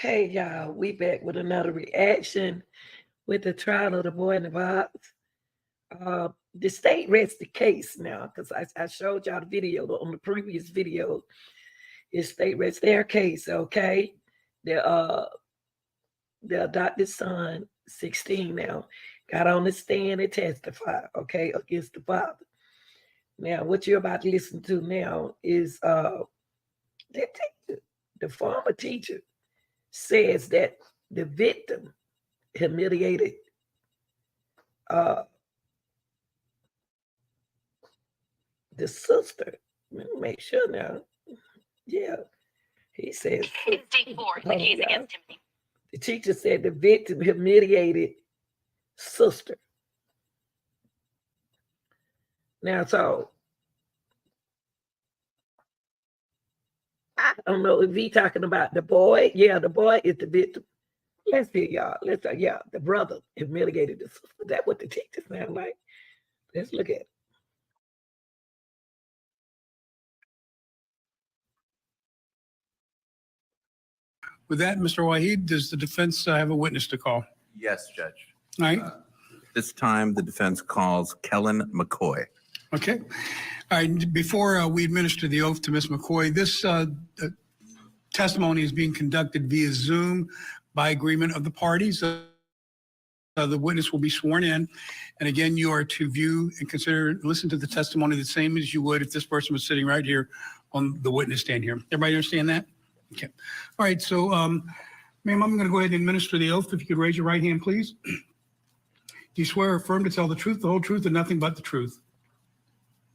Hey y'all, we back with another reaction with the trial of the boy in the box. The state rests the case now because I showed y'all the video on the previous video. The state rests their case, okay? The adopted son, 16 now, got on the stand and testified, okay, against the father. Now, what you're about to listen to now is the former teacher says that the victim humiliated uh, the sister. Let me make sure now. Yeah, he says. It's day 4 of the case against him. The teacher said the victim humiliated sister. Now, so I don't know if he talking about the boy. Yeah, the boy is the victim. Let's hear y'all. Yeah, the brother humiliated the sister. That's what the teacher sound like. Let's look at it. With that, Mr. Waheed, does the defense have a witness to call? Yes, Judge. All right. This time, the defense calls Kellen McCoy. Okay. All right. Before we administer the oath to Ms. McCoy, this testimony is being conducted via Zoom by agreement of the parties. The witness will be sworn in. And again, you are to view and consider, listen to the testimony the same as you would if this person was sitting right here on the witness stand here. Everybody understand that? Okay. All right. So, ma'am, I'm going to go ahead and administer the oath. If you could raise your right hand, please. Do you swear or affirm to tell the truth, the whole truth, and nothing but the truth?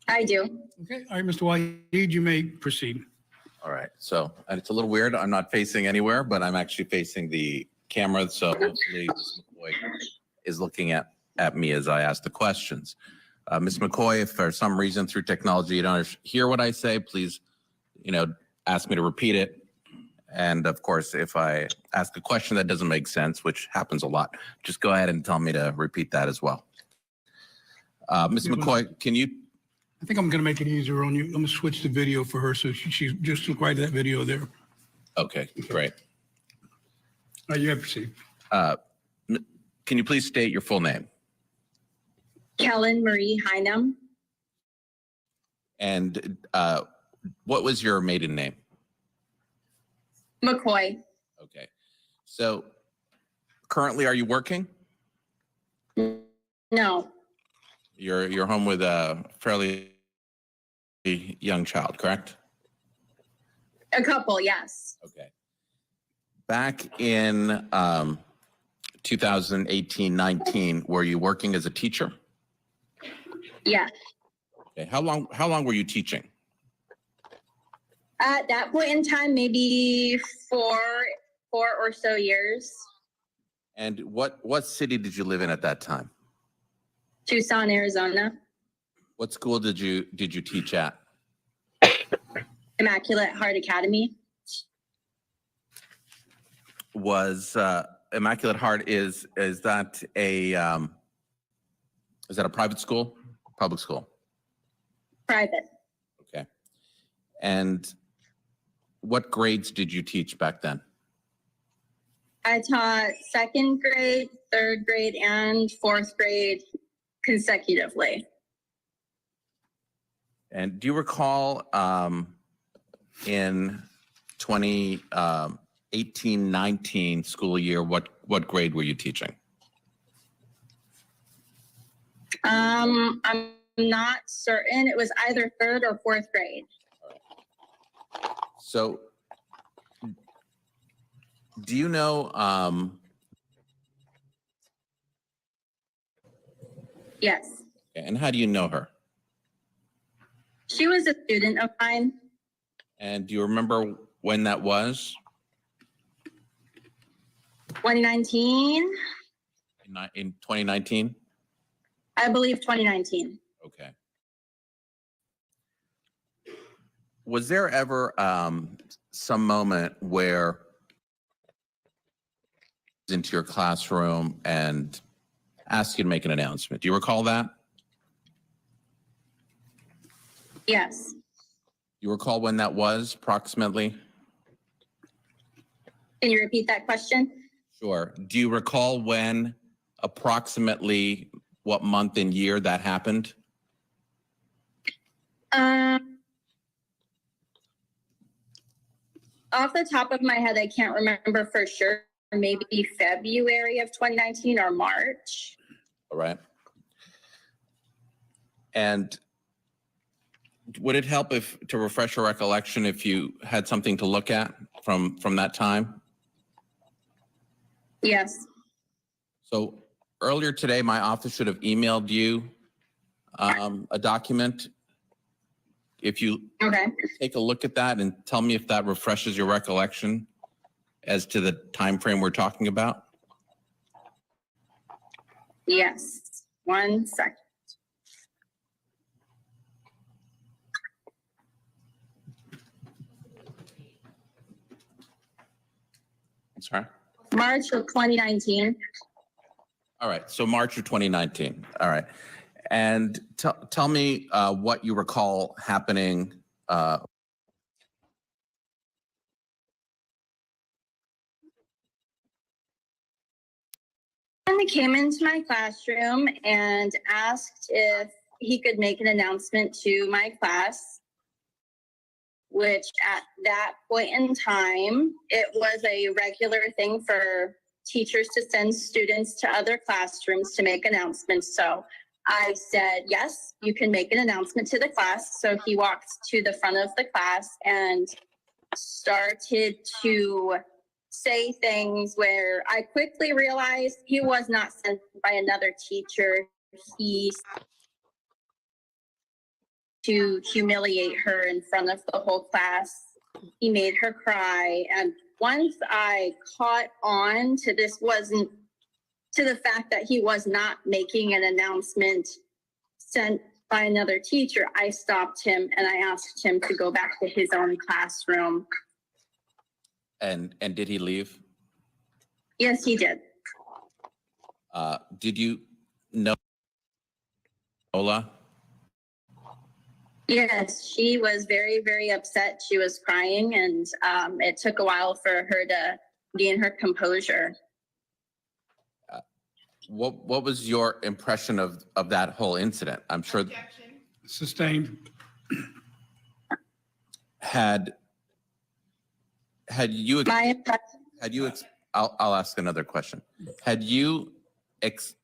I do. Okay. All right, Mr. Waheed, you may proceed. All right. So, and it's a little weird. I'm not facing anywhere, but I'm actually facing the camera. So hopefully Ms. McCoy is looking at me as I ask the questions. Ms. McCoy, if for some reason through technology you don't hear what I say, please, ask me to repeat it. And of course, if I ask a question that doesn't make sense, which happens a lot, just go ahead and tell me to repeat that as well. Ms. McCoy, can you? I think I'm going to make it easier on you. I'm going to switch the video for her so she just look right at that video there. Okay, great. All right, you have to proceed. Can you please state your full name? Kellen Marie Hynum. And what was your maiden name? McCoy. Okay. So currently, are you working? No. You're home with a fairly young child, correct? A couple, yes. Okay. Back in 2018-19, were you working as a teacher? Yeah. Okay. How long were you teaching? At that point in time, maybe four or so years. And what city did you live in at that time? Tucson, Arizona. What school did you teach at? Immaculate Heart Academy. Was Immaculate Heart is that a private school? Public school? Private. Okay. And what grades did you teach back then? I taught 2nd grade, 3rd grade, and 4th grade consecutively. And do you recall in 2018-19 school year, what grade were you teaching? I'm not certain. It was either 3rd or 4th grade. So do you know Yes. and how do you know her? She was a student of mine. And do you remember when that was? 2019. In 2019? I believe 2019. Okay. Was there ever some moment where into your classroom and asked you to make an announcement? Do you recall that? Yes. You recall when that was approximately? Can you repeat that question? Sure. Do you recall when, approximately what month and year that happened? Off the top of my head, I can't remember for sure. Maybe February of 2019 or March. All right. And would it help if, to refresh your recollection, if you had something to look at from that time? Yes. So earlier today, my office should have emailed you a document. If you Okay. take a look at that and tell me if that refreshes your recollection as to the time frame we're talking about. Yes. 1 second. Sorry. March of 2019. All right. So March of 2019. All right. And tell me what you recall happening. He came into my classroom and asked if he could make an announcement to my class, which at that point in time, it was a regular thing for teachers to send students to other classrooms to make announcements. So I said, yes, you can make an announcement to the class. So he walked to the front of the class and started to say things where I quickly realized he was not sent by another teacher. He to humiliate her in front of the whole class. He made her cry. And once I caught on to this wasn't to the fact that he was not making an announcement sent by another teacher, I stopped him and I asked him to go back to his own classroom. And did he leave? Yes, he did. Did you know Ola? Yes, she was very, very upset. She was crying, and it took a while for her to gain her composure. What was your impression of that whole incident? I'm sure. Sustained. Had you I'll ask another question. Had you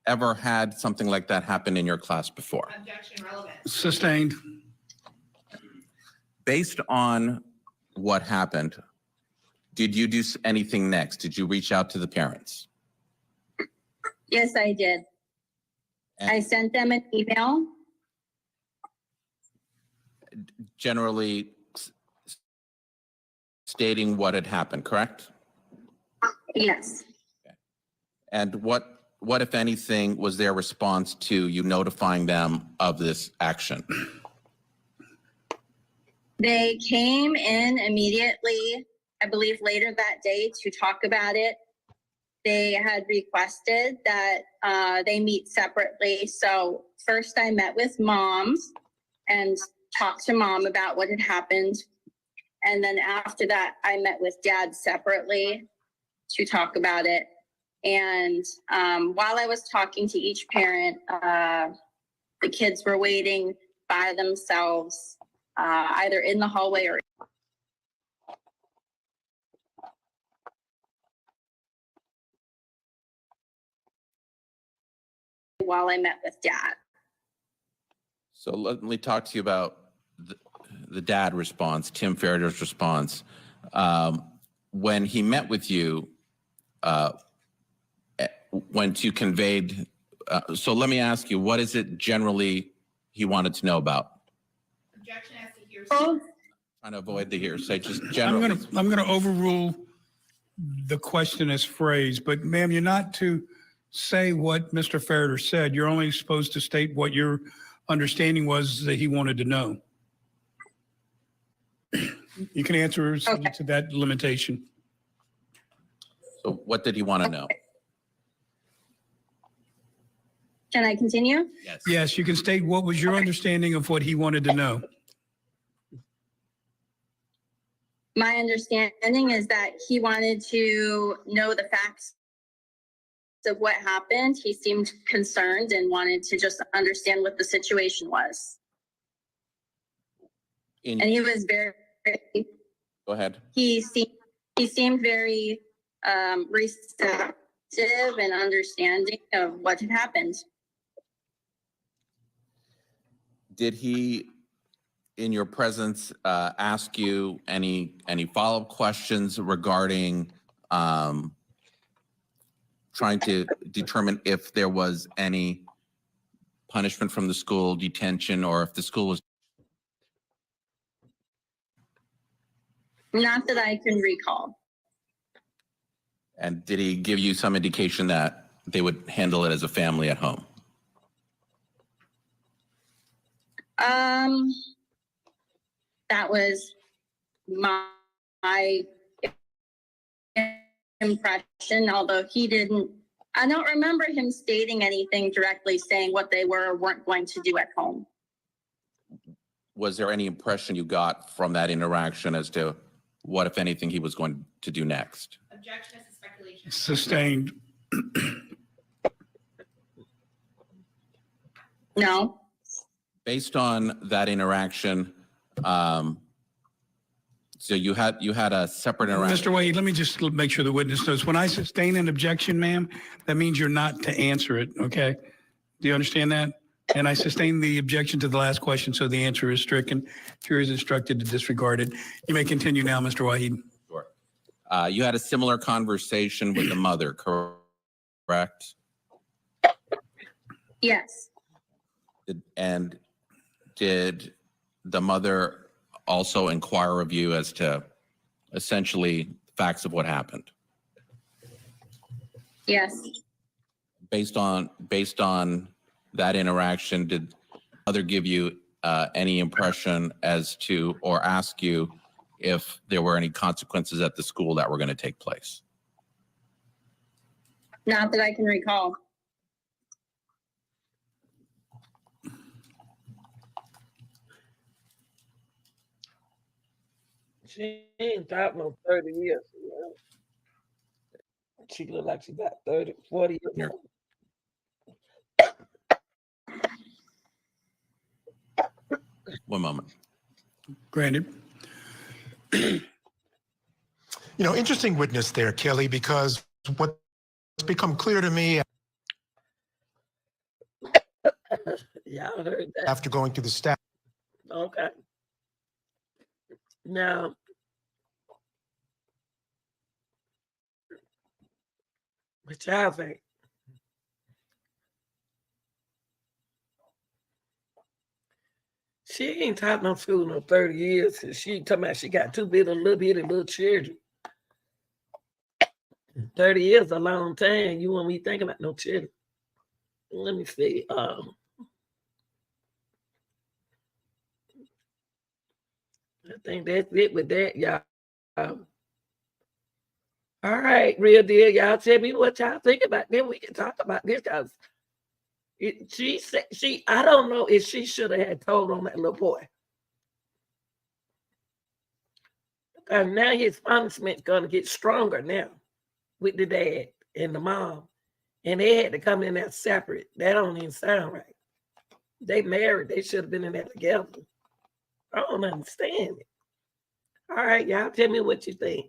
ever had something like that happen in your class before? Objection, relevant. Sustained. Based on what happened, did you do anything next? Did you reach out to the parents? Yes, I did. I sent them an email. Generally stating what had happened, correct? Yes. And what, if anything, was their response to you notifying them of this action? They came in immediately, I believe later that day, to talk about it. They had requested that they meet separately. So first I met with mom and talked to mom about what had happened. And then after that, I met with dad separately to talk about it. And while I was talking to each parent, the kids were waiting by themselves, either in the hallway or while I met with dad. So let me talk to you about the dad response, Tim Fairder's response. When he met with you, when you conveyed, so let me ask you, what is it generally he wanted to know about? Objection as to hearsay. Trying to avoid the hearsay, just generally. I'm going to overrule the question as phrased, but ma'am, you're not to say what Mr. Farrader said. You're only supposed to state what your understanding was that he wanted to know. You can answer to that limitation. So what did he want to know? Can I continue? Yes. Yes, you can state what was your understanding of what he wanted to know. My understanding is that he wanted to know the facts of what happened. He seemed concerned and wanted to just understand what the situation was. And he was very, Go ahead. he seemed very receptive and understanding of what had happened. Did he, in your presence, ask you any follow-up questions regarding trying to determine if there was any punishment from the school, detention, or if the school was? Not that I can recall. And did he give you some indication that they would handle it as a family at home? That was my impression, although he didn't, I don't remember him stating anything directly saying what they were or weren't going to do at home. Was there any impression you got from that interaction as to what, if anything, he was going to do next? Objection is speculation. Sustained. No. Based on that interaction, so you had a separate interaction. Mr. Wade, let me just make sure the witness knows. When I sustain an objection, ma'am, that means you're not to answer it, okay? Do you understand that? And I sustain the objection to the last question, so the answer is stricken. Jury is instructed to disregard it. You may continue now, Mr. Wahid. Sure. You had a similar conversation with the mother, correct? Yes. And did the mother also inquire of you as to essentially facts of what happened? Yes. Based on that interaction, did the mother give you any impression as to, or ask you if there were any consequences at the school that were going to take place? Not that I can recall. She ain't got no 30 years. You know? She look like she got 30, 40 years Yeah. old. One moment. Granted. Interesting witness there, Kelly, because what's become clear to me Y'all heard that. after going through the staff. Okay. Now, what y'all think? She ain't taught no school no 30 years. And she talking about she got two little bitty little children. 30 years a long time. You want me thinking about no children. Let me see. I think that's it with that, y'all. All right, real deal. Y'all tell me what y'all think about this. We can talk about this because she said I don't know if she should have had told on that little boy. And now his punishment's gonna get stronger now with the dad and the mom. And they had to come in there separate. That don't even sound right. They married, they should have been in there together. I don't understand it. All right, y'all tell me what you think.